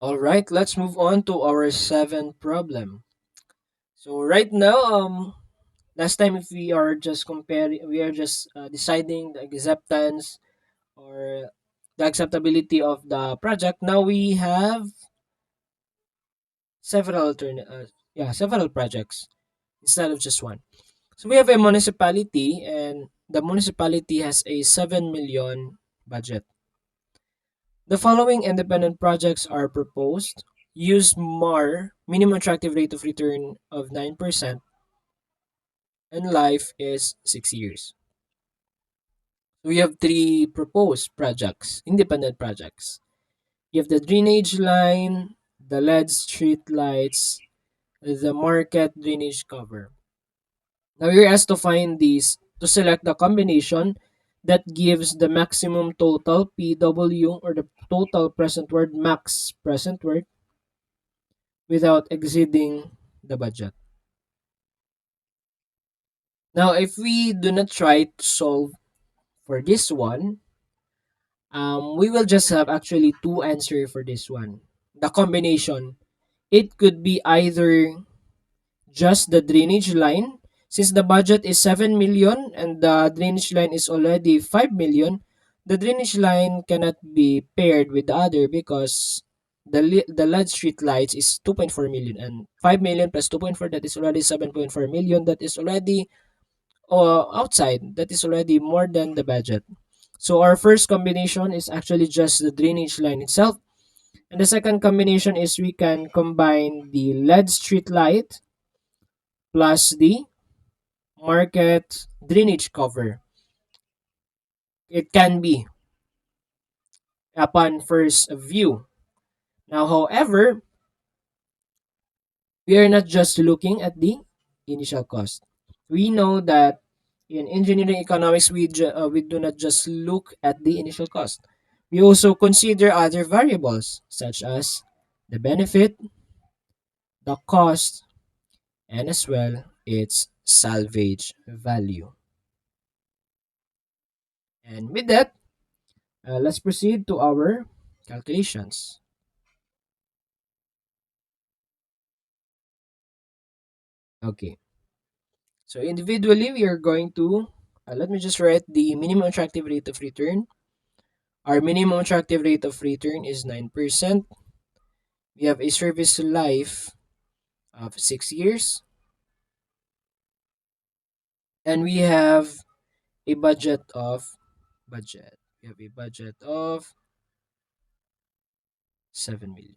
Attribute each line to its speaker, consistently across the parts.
Speaker 1: All right, let's move on to our seventh problem. So right now, last time if we are just comparing, we are just deciding the acceptance or the acceptability of the project. Now we have several projects instead of just one. So we have a municipality, and the municipality has a 7 million budget. The following independent projects are proposed. Use MAR, minimum attractive rate of return of 9%, and life is 6 years. We have three proposed projects, independent projects. You have the drainage line, the LED street lights, the market drainage cover. Now you're asked to find these to select the combination that gives the maximum total PW, or the total present worth, max present worth, without exceeding the budget. Now, if we do not try to solve for this one, we will just have actually two answers for this one. The combination, it could be either just the drainage line, since the budget is 7 million and the drainage line is already 5 million. The drainage line cannot be paired with the other because the LED street lights is 2.4 million, and 5 million plus 2.4, that is already 7.4 million. That is already outside, that is already more than the budget. So our first combination is actually just the drainage line itself. And the second combination is we can combine the LED street light plus the market drainage cover. It can be upon first view. Now, however, we are not just looking at the initial cost. We know that in engineering economics, we do not just look at the initial cost. We also consider other variables such as the benefit, the cost, and as well its salvage value. And with that, let's proceed to our calculations. Okay, so individually, we are going to, let me just write the minimum attractive rate of return. Our minimum attractive rate of return is 9%. We have a service life of 6 years. And we have a budget. We have a budget of 7 million.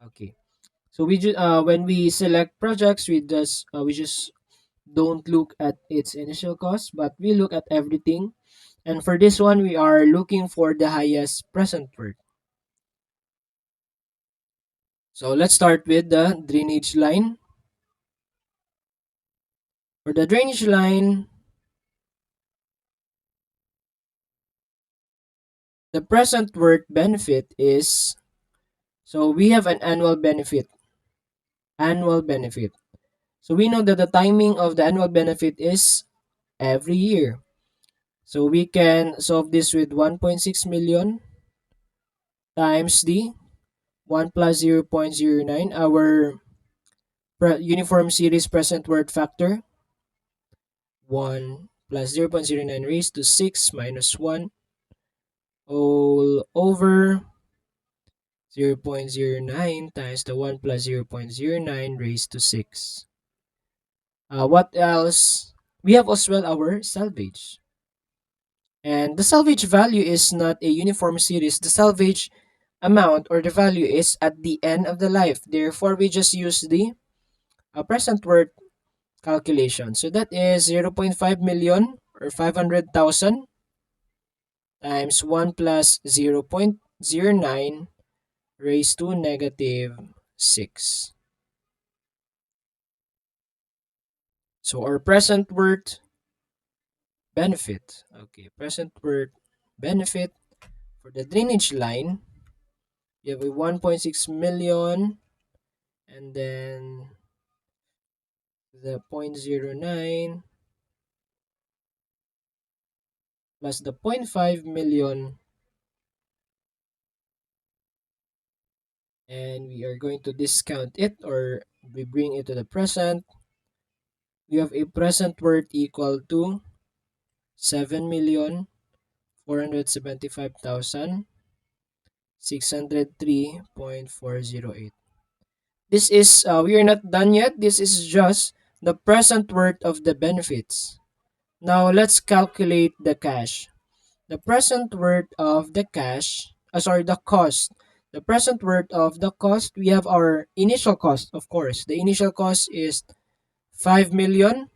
Speaker 1: Okay. So when we select projects, we just don't look at its initial cost, but we look at everything. And for this one, we are looking for the highest present worth. So let's start with the drainage line. For the drainage line, the present worth benefit is, so we have an annual benefit. So we know that the timing of the annual benefit is every year. So we can solve this with 1.6 million times the 1 plus 0.09, our uniform series present worth factor. 1 plus 0.09 raised to 6 minus 1 all over 0.09 times the 1 plus 0.09 raised to 6. What else? We have as well our salvage. And the salvage value is not a uniform series. The salvage amount or the value is at the end of the life. Therefore, we just use the present worth calculation. So that is 0.5 million or 500,000 times 1 plus 0.09 raised to negative 6. So our present worth benefit. Okay, present worth benefit for the drainage line, you have a 1.6 million, and then the zero point zero 0.09 plus the 0.5 million, and we are going to discount it, or we bring it to the present. We have a present worth equal to 7,475,603.408. This is, we are not done yet. This is just the present worth of the benefits. Now let's calculate the cash. The present worth of the cash, the cost. The present worth of the cost, we have our initial cost, of course. The initial cost is 5 million.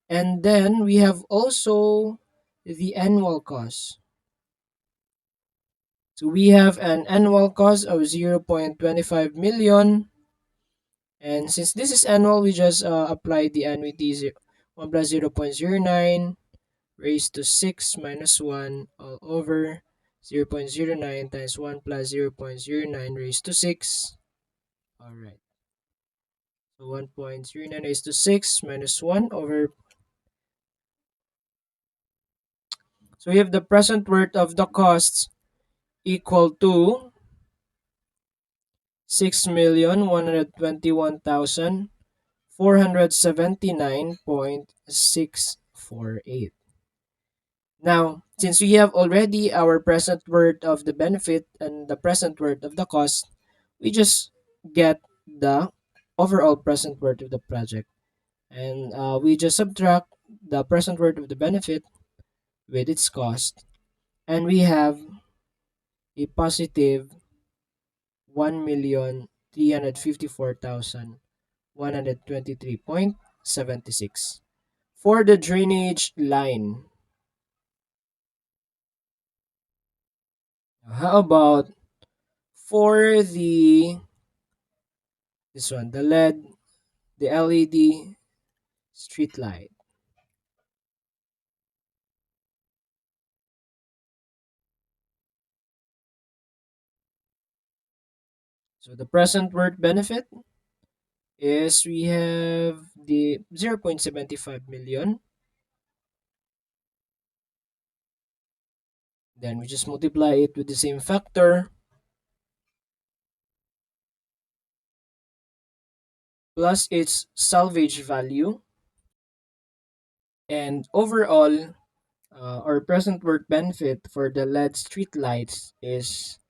Speaker 1: And then we have also the annual cost. So we have an annual cost of 0.25 million. And since this is annual, we just apply the annuity 1 plus 0.09 raised to 6 minus 1 all over 0.09 times 1 plus 0.09 raised to 6. Alright. So 1.09 raised to 6 minus 1 over. So we have the present worth of the costs equal to 6,121,479.648. Now, since we have already our present worth of the benefit and the present worth of the cost, we just get the overall present worth of the project. And we just subtract the present worth of the benefit with its cost. And we have a positive 1,354,123.76 for the drainage line. How about for this one, the LED, the LED street light? So the present worth benefit is we have the 0.75 million. Then we just multiply it with the same factor plus its salvage value. And overall, our present worth benefit for the LED street lights is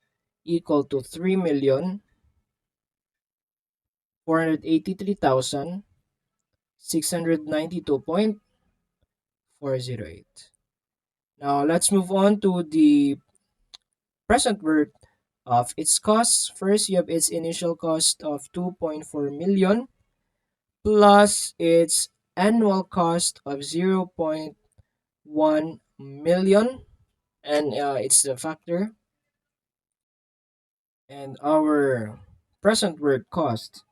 Speaker 1: equal to 3,483,692.408. Now let's move on to the present worth of its costs. First, you have its initial cost of 2.4 million plus its annual cost of 0.1 million, and it's the factor. And our present worth cost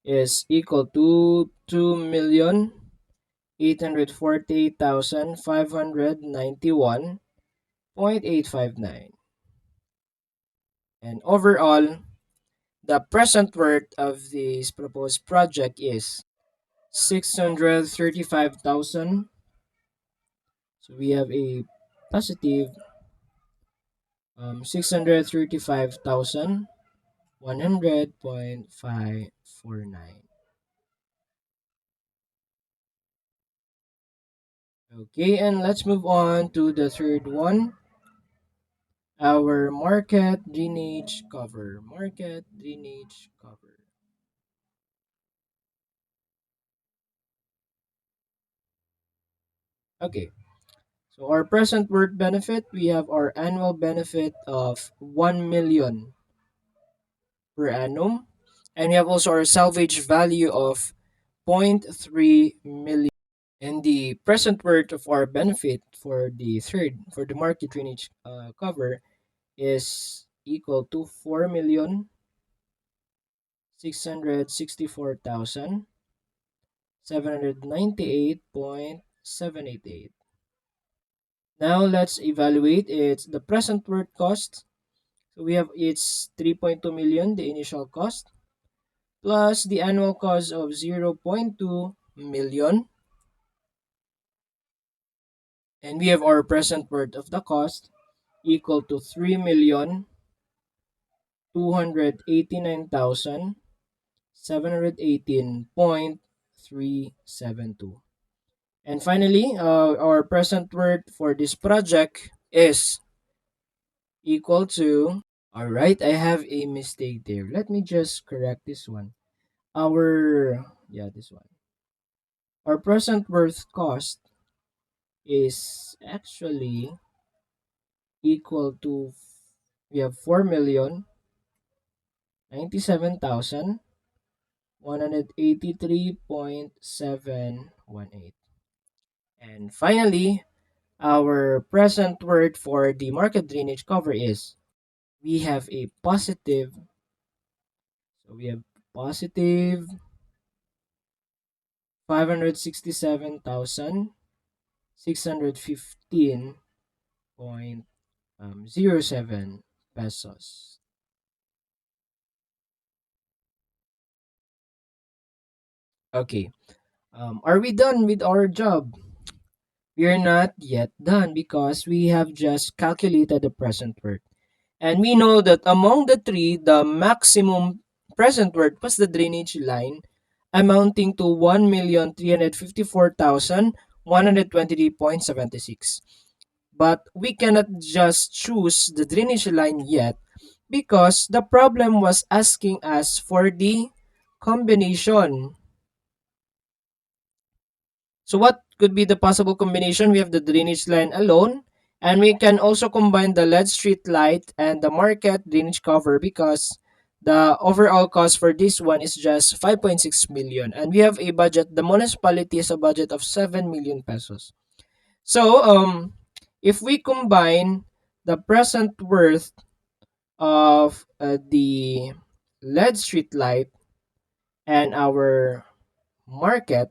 Speaker 1: is equal to 2,848,591.859. And overall, the present worth of this proposed project is 635,000. So we have a positive 635,100.549. Okay, and let's move on to the third one. Our market drainage cover. Market drainage cover. Okay, so our present worth benefit, we have our annual benefit of 1 million per annum. And we have also our salvage value of zero point 0.3 million. And the present worth of our benefit for the market drainage cover is equal to 4,664,798.788. Now let's evaluate the present worth cost. So we have its 3.2 million, the initial cost, plus the annual cost of 0.2 million, and we have our present worth of the cost equal to 3,289,718.372. And finally, our present worth for this project is equal to, all right, I have a mistake there. Let me just correct this one. This one. Our present worth cost is actually equal to, we have 4,097,183.718. And finally, our present worth for the market drainage cover is, we have a positive, so we have positive 567,615.07 pesos. Okay. Are we done with our job? We are not yet done because we have just calculated the present worth. And we know that among the three, the maximum present worth was the drainage line, amounting to 1,354,123.76. But we cannot just choose the drainage line yet because the problem was asking us for the combination. So what could be the possible combination? We have the drainage line alone, and we can also combine the LED street light and the market drainage cover because the overall cost for this one is just 5.6 million, and we have a budget, the municipality has a budget of 7 million pesos. So if we combine the present worth of the LED street light and our market,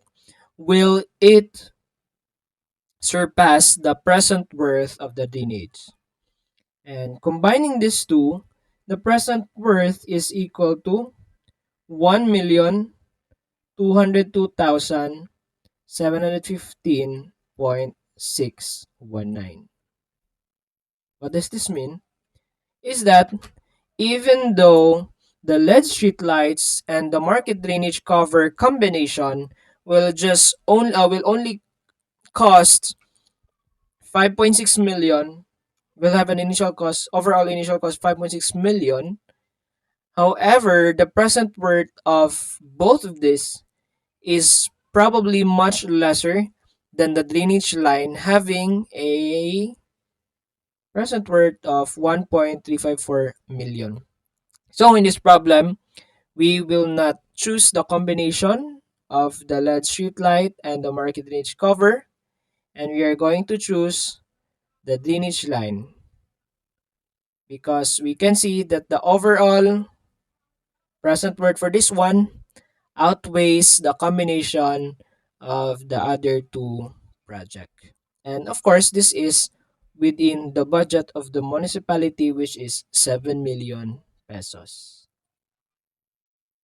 Speaker 1: will it surpass the present worth of the drainage? And combining these two, the present worth is equal to 1,202,715.619. What does this mean? Is that even though the LED street lights and the market drainage cover combination will only cost 5.6 million, will have an initial cost, overall initial cost 5.6 million. However, the present worth of both of this is probably much lesser than the drainage line having a present worth of 1.354 million. So in this problem, we will not choose the combination of the LED street light and the market drainage cover, and we are going to choose the drainage line because we can see that the overall present worth for this one outweighs the combination of the other two project. And of course, this is within the budget of the municipality, which is 7 million pesos.